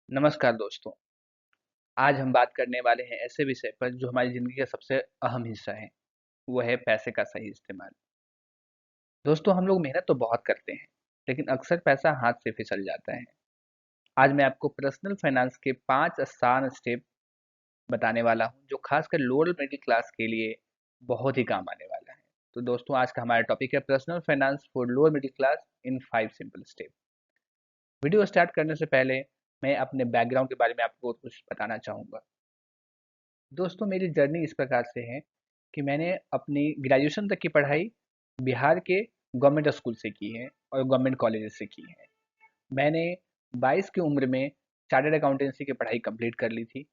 नमस्कार दोस्तों। आज हम बात करने वाले हैं ऐसे विषय पर जो हमारी ज़िंदगी का सबसे अहम हिस्सा है, वो है पैसे का सही इस्तेमाल। दोस्तों हम लोग मेहनत तो बहुत करते हैं, लेकिन अक्सर पैसा हाथ से फिसल जाता है। आज मैं आपको पर्सनल फाइनेंस के 5 आसान स्टेप बताने वाला हूँ, जो खासकर लोअर मिडिल क्लास के लिए बहुत ही काम आने वाला है। तो दोस्तों आज का हमारा टॉपिक है personal finance for lower middle class in 5 simple step. Video start करने से पहले मैं अपने बैकग्राउंड के बारे में आपको कुछ बताना चाहूँगा। दोस्तों मेरी जर्नी इस प्रकार से है कि मैंने अपनी ग्रेजुएशन तक की पढ़ाई बिहार के गवर्नमेंट स्कूल से की है और गवर्नमेंट कॉलेज से की है। मैंने 22 की उम्र में चार्टर्ड अकाउंटेंसी की पढ़ाई कंप्लीट कर ली थी।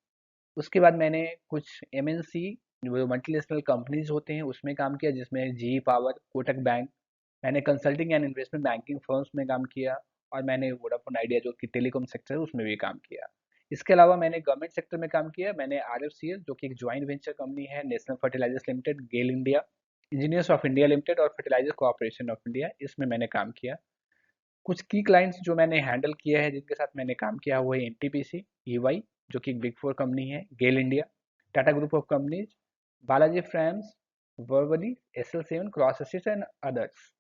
उसके बाद मैंने कुछ एमएनसी जो मल्टीनेशनल कंपनीज होते हैं उसमें काम किया, जिसमें जी पावर, कोटक बैंक। मैंने consulting and investment banking firms में काम किया और मैंने वोडाफोन आइडिया जो कि टेलीकॉम सेक्टर है उसमें भी काम किया। इसके अलावा मैंने गवर्नमेंट सेक्टर में काम किया। मैंने आरएफसीएल जो कि एक ज्वाइंट वेंचर कंपनी है, national fertilizers limited, GAIL India, engineers of India limited और फर्टिलाइजर कॉर्पोरेशन ऑफ इंडिया, इसमें मैंने काम किया। कुछ की क्लाइंट्स जो मैंने हैंडल किया है जिनके साथ मैंने काम किया वो है एनटीपीसी, ईवाई जो कि एक बिग फोर कंपनी है, GAIL India, Tata group of companies, Balaji frames, वर्बली, एसएल7, क्रॉस एंड अदर्स।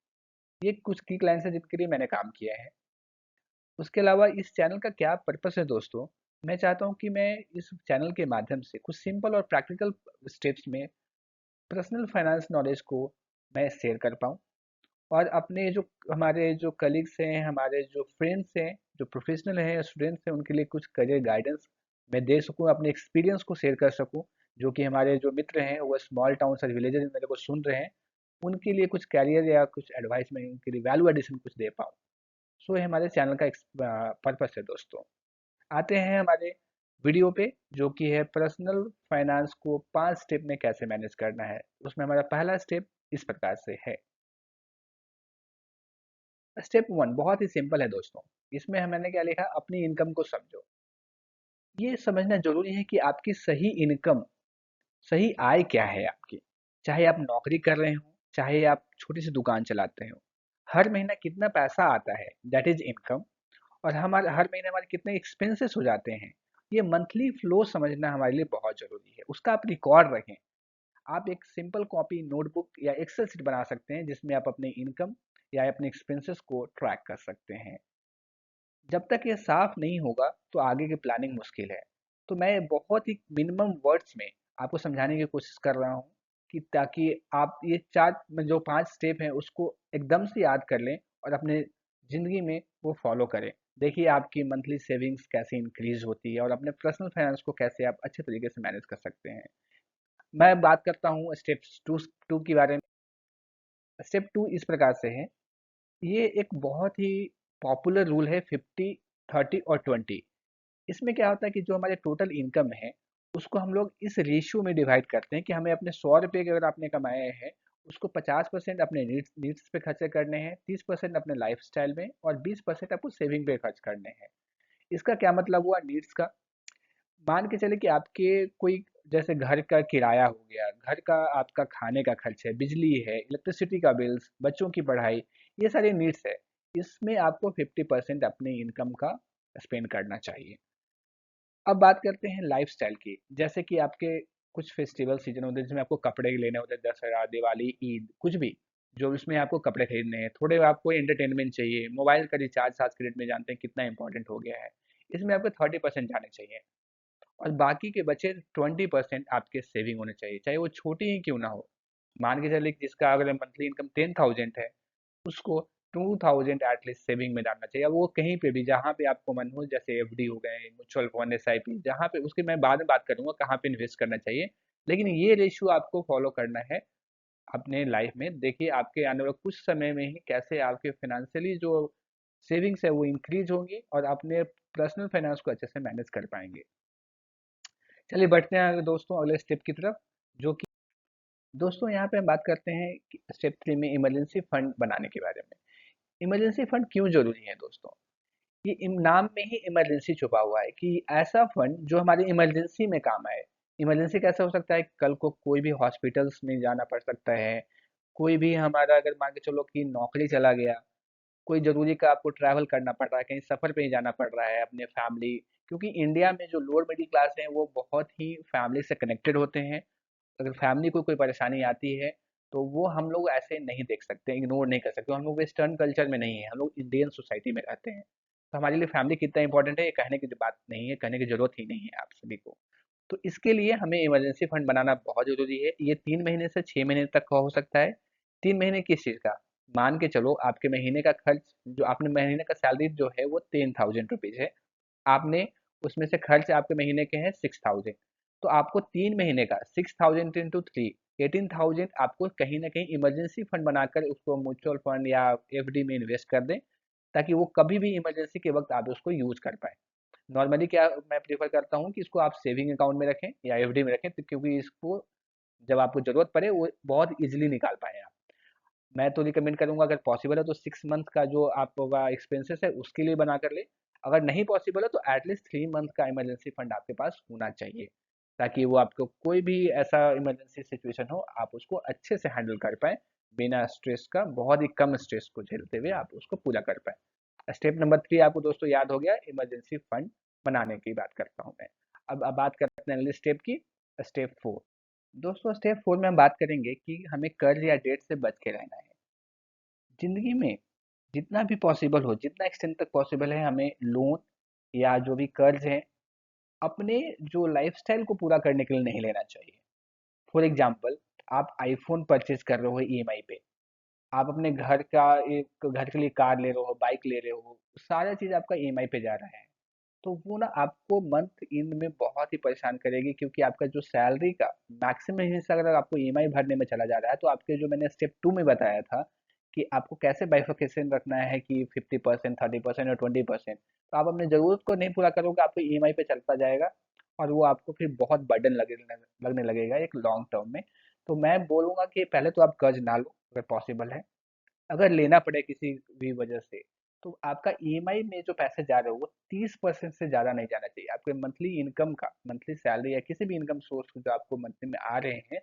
ये कुछ की क्लाइंट्स हैं जिनके लिए मैंने काम किया है। उसके अलावा इस चैनल का क्या पर्पस है दोस्तों, मैं चाहता हूँ कि मैं इस चैनल के माध्यम से कुछ सिंपल और प्रैक्टिकल स्टेप्स में पर्सनल फाइनेंस नॉलेज को मैं शेयर कर पाऊँ और अपने जो हमारे जो कलीग्स हैं, हमारे जो फ्रेंड्स हैं, जो प्रोफेशनल हैं, स्टूडेंट्स हैं, उनके लिए कुछ करियर गाइडेंस मैं दे सकूँ, अपने एक्सपीरियंस को शेयर कर सकूँ। जो कि हमारे जो मित्र हैं वो स्मॉल टाउन और विलेजेस में मेरे को सुन रहे हैं, उनके लिए कुछ कैरियर या कुछ एडवाइस मैं उनके लिए वैल्यू एडिशन कुछ दे पाऊँ। सो ये हमारे चैनल का पर्पस है दोस्तों। आते हैं हमारे वीडियो पे, जो कि है पर्सनल फाइनेंस को 5 स्टेप में कैसे मैनेज करना है। उसमें हमारा पहला स्टेप इस प्रकार से है। स्टेप 1 बहुत ही सिंपल है दोस्तों। इसमें मैंने क्या लिखा, अपनी इनकम को समझो। ये समझना जरूरी है कि आपकी सही इनकम, सही आय क्या है आपकी। चाहे आप नौकरी कर रहे हो, चाहे आप छोटी सी दुकान चलाते हो, हर महीना कितना पैसा आता है, दैट इज इनकम। और हमारे हर महीने हमारे कितने एक्सपेंसेस हो जाते हैं, ये मंथली फ्लो समझना हमारे लिए बहुत जरूरी है। उसका आप रिकॉर्ड रखें। आप एक सिंपल कॉपी, नोटबुक या एक्सेल शीट बना सकते हैं जिसमें आप अपने इनकम या अपने एक्सपेंसेस को ट्रैक कर सकते हैं। जब तक ये साफ नहीं होगा तो आगे की प्लानिंग मुश्किल है। तो मैं बहुत ही मिनिमम वर्ड्स में आपको समझाने की कोशिश कर रहा हूँ कि ताकि आप ये चार में जो 5 स्टेप हैं उसको एकदम से याद कर लें और अपने ज़िंदगी में वो फॉलो करें। देखिए आपकी मंथली सेविंग्स कैसे इंक्रीज होती है और अपने पर्सनल फाइनेंस को कैसे आप अच्छे तरीके से मैनेज कर सकते हैं। मैं बात करता हूँ स्टेप्स टू टू के बारे में। स्टेप टू इस प्रकार से है। ये एक बहुत ही पॉपुलर रूल है, 50, 30 और 20। इसमें क्या होता है कि जो हमारे टोटल इनकम है उसको हम लोग इस रेशियो में डिवाइड करते हैं कि हमें अपने 100 रुपये अगर आपने कमाए हैं, उसको 50% अपने नीड्स पे खर्चे करने हैं, 30% अपने लाइफस्टाइल में और 20% आपको सेविंग पे खर्च करने हैं। इसका क्या मतलब हुआ नीड्स का। मान के चले कि आपके कोई, जैसे घर का किराया हो गया, घर का आपका खाने का खर्च है, बिजली है, इलेक्ट्रिसिटी का बिल्स, बच्चों की पढ़ाई, ये सारे नीड्स है। इसमें आपको 50% अपनी इनकम का स्पेंड करना चाहिए। अब बात करते हैं लाइफस्टाइल की। जैसे कि आपके कुछ फेस्टिवल सीजन होते हैं जिसमें आपको कपड़े लेने होते हैं, दशहरा, दिवाली, ईद, कुछ भी, जो इसमें आपको कपड़े खरीदने हैं, थोड़े आपको एंटरटेनमेंट चाहिए, मोबाइल का रिचार्ज आज के डेट में जानते हैं कितना इंपॉर्टेंट हो गया है, इसमें आपको 30% जाने चाहिए। और बाकी के बचे 20% आपके सेविंग होने चाहिए, चाहे वो छोटी ही क्यों ना हो। मान के चलिए कि जिसका अगर मंथली इनकम 10,000 है, उसको 2000 एटलीस्ट सेविंग में डालना चाहिए। अब वो कहीं पे भी जहाँ पे आपको मन हो, जैसे एफडी हो गए, म्यूचुअल फंड, एसआईपी, जहाँ पे, उसके मैं बाद में बात करूंगा कहाँ पे इन्वेस्ट करना चाहिए। लेकिन ये रेशियो आपको फॉलो करना है अपने लाइफ में। देखिए आपके आने वाले कुछ समय में ही कैसे आपके फाइनेंशियली जो सेविंग्स है वो इंक्रीज होंगी और अपने पर्सनल फाइनेंस को अच्छे से मैनेज कर पाएंगे। चलिए बढ़ते हैं आगे दोस्तों अगले स्टेप की तरफ, जो कि दोस्तों यहाँ पे हम बात करते हैं कि स्टेप 3 में इमरजेंसी फंड बनाने के बारे में। इमरजेंसी फंड क्यों जरूरी है दोस्तों। ये नाम में ही इमरजेंसी छुपा हुआ है कि ऐसा फंड जो हमारी इमरजेंसी में काम आए। इमरजेंसी कैसे हो सकता है, कल को कोई भी हॉस्पिटल्स में जाना पड़ सकता है, कोई भी हमारा अगर मान के चलो कि नौकरी चला गया, कोई ज़रूरी का आपको ट्रैवल करना पड़ रहा है, कहीं सफ़र पे ही जाना पड़ रहा है अपने फैमिली, क्योंकि इंडिया में जो लोअर मिडिल क्लास हैं वो बहुत ही फैमिली से कनेक्टेड होते हैं। अगर फैमिली को कोई परेशानी आती है तो वो हम लोग ऐसे नहीं देख सकते, इग्नोर नहीं कर सकते। हम लोग वेस्टर्न कल्चर में नहीं है, हम लोग इंडियन सोसाइटी में रहते हैं। तो हमारे लिए फैमिली कितना इंपॉर्टेंट है ये कहने की जो बात नहीं है, कहने की ज़रूरत ही नहीं है आप सभी को। तो इसके लिए हमें इमरजेंसी फंड बनाना बहुत ज़रूरी है। ये 3 महीने से 6 महीने तक का हो सकता है। 3 महीने किस चीज़ का? मान के चलो आपके महीने का खर्च, जो आपने महीने का सैलरी जो है वो 10,000 रुपीज़ है। आपने उसमें से खर्च आपके महीने के हैं 6,000, तो आपको 3 महीने का 6,000 इंटू 3, 18,000 आपको कहीं ना कहीं इमरजेंसी फंड बनाकर उसको म्यूचुअल फंड या एफडी में इन्वेस्ट कर दें, ताकि वो कभी भी इमरजेंसी के वक्त आप उसको यूज कर पाए। नॉर्मली क्या मैं प्रीफर करता हूँ कि इसको आप सेविंग अकाउंट में रखें या एफडी में रखें, तो क्योंकि इसको जब आपको जरूरत पड़े वो बहुत इजीली निकाल पाए आप। मैं तो रिकमेंड करूंगा अगर पॉसिबल है तो 6 मंथ का जो आपका एक्सपेंसेस है उसके लिए बना कर ले। अगर नहीं पॉसिबल है तो एटलीस्ट 3 मंथ का इमरजेंसी फंड आपके पास होना चाहिए, ताकि वो आपको कोई भी ऐसा इमरजेंसी सिचुएशन हो आप उसको अच्छे से हैंडल कर पाए, बिना स्ट्रेस का, बहुत ही कम स्ट्रेस को झेलते हुए आप उसको पूरा कर पाए। स्टेप नंबर 3 आपको दोस्तों याद हो गया, इमरजेंसी फंड बनाने की बात करता हूँ मैं। अब बात करते हैं अगले स्टेप की, स्टेप 4। दोस्तों स्टेप 4 में हम बात करेंगे कि हमें कर्ज या डेट से बच के रहना है। जिंदगी में जितना भी पॉसिबल हो, जितना एक्सटेंड तक पॉसिबल है, हमें लोन या जो भी कर्ज है अपने जो लाइफस्टाइल को पूरा करने के लिए नहीं लेना चाहिए। फॉर एग्जाम्पल, आप आईफोन परचेज कर रहे हो ईएमआई पे, आप अपने घर का एक घर के लिए कार ले रहे हो, बाइक ले रहे हो, सारा चीज आपका ईएमआई पे जा रहा है। तो वो ना आपको मंथ एंड में बहुत ही परेशान करेगी, क्योंकि आपका जो सैलरी का मैक्सिमम हिस्सा अगर आपको ईएमआई भरने में चला जा रहा है, तो आपके जो मैंने स्टेप 2 में बताया था कि आपको कैसे बाइफरकेशन रखना है कि 50%, 30% और 20%, तो आप अपने ज़रूरत को नहीं पूरा करोगे, आपको ईएमआई पे चलता जाएगा और वो आपको फिर बहुत बर्डन लगने लगेगा एक लॉन्ग टर्म में। तो मैं बोलूँगा कि पहले तो आप कर्ज ना लो अगर पॉसिबल है। अगर लेना पड़े किसी भी वजह से, तो आपका ईएमआई में जो पैसे जा रहे हो वो 30% से ज़्यादा नहीं जाना चाहिए। आपके मंथली इनकम का, मंथली सैलरी या किसी भी इनकम सोर्स जो आपको मंथली में आ रहे हैं,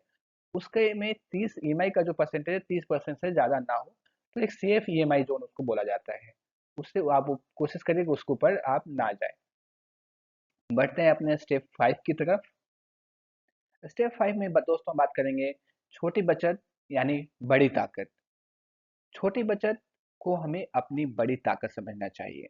उसके में 30 ईएमआई का जो परसेंटेज है 30% से ज़्यादा ना हो। तो एक सेफ ईएमआई जोन उसको बोला जाता है, उससे आप कोशिश करिए कि उसके ऊपर आप ना जाए। बढ़ते हैं अपने स्टेप 5 की तरफ। स्टेप 5 में दोस्तों बात करेंगे छोटी बचत यानी बड़ी ताकत। छोटी बचत को हमें अपनी बड़ी ताकत समझना चाहिए।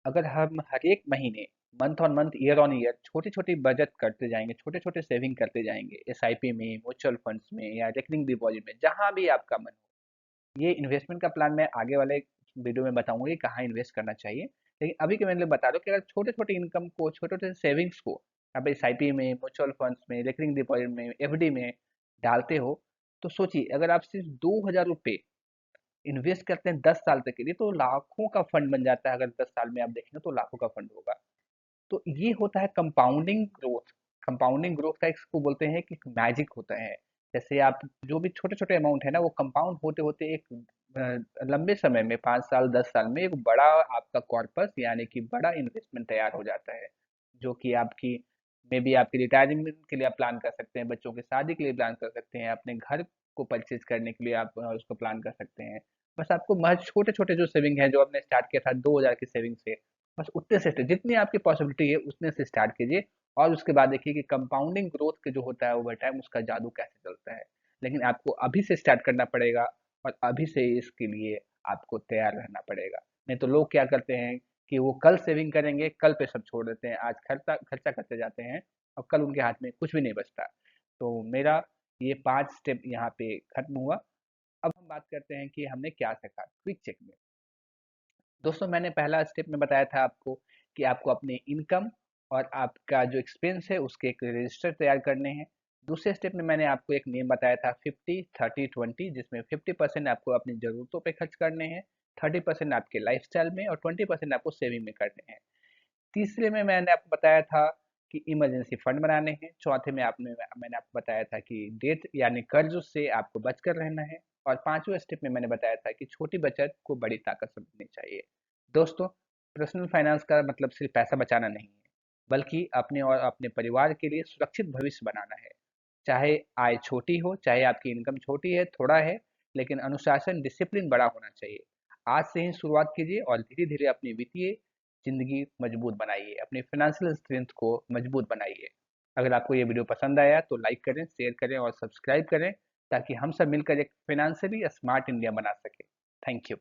अगर हम हर एक महीने, month on month, year on year छोटी छोटी बचत करते जाएंगे, छोटे छोटे सेविंग करते जाएंगे, एसआईपी में, म्यूचुअल फंड्स में या रेकरिंग डिपॉजिट में, जहां भी आपका मन हो। ये इन्वेस्टमेंट का प्लान मैं आगे वाले वीडियो में बताऊंगा कि कहाँ इन्वेस्ट करना चाहिए, लेकिन अभी के मैंने बता दो कि अगर छोटे छोटे इनकम को, छोटे छोटे सेविंग्स को आप एसआईपी में, म्यूचुअल फंड्स में, रेकरिंग डिपॉजिट में, एफडी में डालते हो, तो सोचिए अगर आप सिर्फ 2,000 रुपये इन्वेस्ट करते हैं 10 साल तक के लिए, तो लाखों का फंड बन जाता है। अगर 10 साल में आप देखेंगे तो लाखों का फंड होगा। तो ये होता है कंपाउंडिंग ग्रोथ। कंपाउंडिंग ग्रोथ का इसको बोलते हैं कि मैजिक होता है। जैसे आप जो भी छोटे छोटे अमाउंट है ना, वो कंपाउंड होते होते एक लंबे समय में, 5 साल 10 साल में एक बड़ा आपका कॉर्पस यानी कि बड़ा इन्वेस्टमेंट तैयार हो जाता है, जो कि आपकी मे बी आपकी रिटायरमेंट के लिए आप प्लान कर सकते हैं, बच्चों की शादी के लिए प्लान कर सकते हैं, अपने घर को परचेज करने के लिए आप उसको प्लान कर सकते हैं। बस आपको महज छोटे छोटे जो सेविंग है, जो आपने स्टार्ट किया था 2,000 की सेविंग से, बस उतने से जितनी आपकी पॉसिबिलिटी है उतने से स्टार्ट कीजिए। और उसके बाद देखिए कि कंपाउंडिंग ग्रोथ के जो होता है ओवर टाइम, उसका जादू कैसे चलता है। लेकिन आपको अभी से स्टार्ट करना पड़ेगा और अभी से इसके लिए आपको तैयार रहना पड़ेगा। नहीं तो लोग क्या करते हैं कि वो कल सेविंग करेंगे, कल पे सब छोड़ देते हैं, आज खर्चा खर्चा करते जाते हैं और कल उनके हाथ में कुछ भी नहीं बचता। तो मेरा ये 5 स्टेप यहाँ पे खत्म हुआ। अब हम बात करते हैं कि हमने क्या सीखा क्विक चेक में। दोस्तों मैंने पहला स्टेप में बताया था आपको कि आपको अपने इनकम और आपका जो एक्सपेंस है उसके एक रजिस्टर तैयार करने हैं। दूसरे स्टेप में मैंने आपको एक नियम बताया था 50-30-20, जिसमें 50% आपको अपनी ज़रूरतों पे खर्च करने हैं, 30% आपके लाइफस्टाइल में और 20% आपको सेविंग में करने हैं। तीसरे में मैंने आपको बताया था कि इमरजेंसी फंड बनाने हैं। चौथे में आपने मैंने आपको बताया था कि डेट यानी कर्ज से आपको बच कर रहना है। और पांचवें स्टेप में मैंने बताया था कि छोटी बचत को बड़ी ताकत समझनी चाहिए। दोस्तों, पर्सनल फाइनेंस का मतलब सिर्फ पैसा बचाना नहीं है, बल्कि अपने और अपने परिवार के लिए सुरक्षित भविष्य बनाना है। चाहे आय छोटी हो, चाहे आपकी इनकम छोटी है, थोड़ा है, लेकिन अनुशासन, डिसिप्लिन बड़ा होना चाहिए। आज से ही शुरुआत कीजिए और धीरे-धीरे अपनी वित्तीय ज़िंदगी मजबूत बनाइए, अपनी फाइनेंशियल स्ट्रेंथ को मजबूत बनाइए। अगर आपको ये वीडियो पसंद आया तो लाइक करें, शेयर करें और सब्सक्राइब करें ताकि हम सब मिलकर एक फाइनेंशियली स्मार्ट इंडिया बना सकें। Thank you.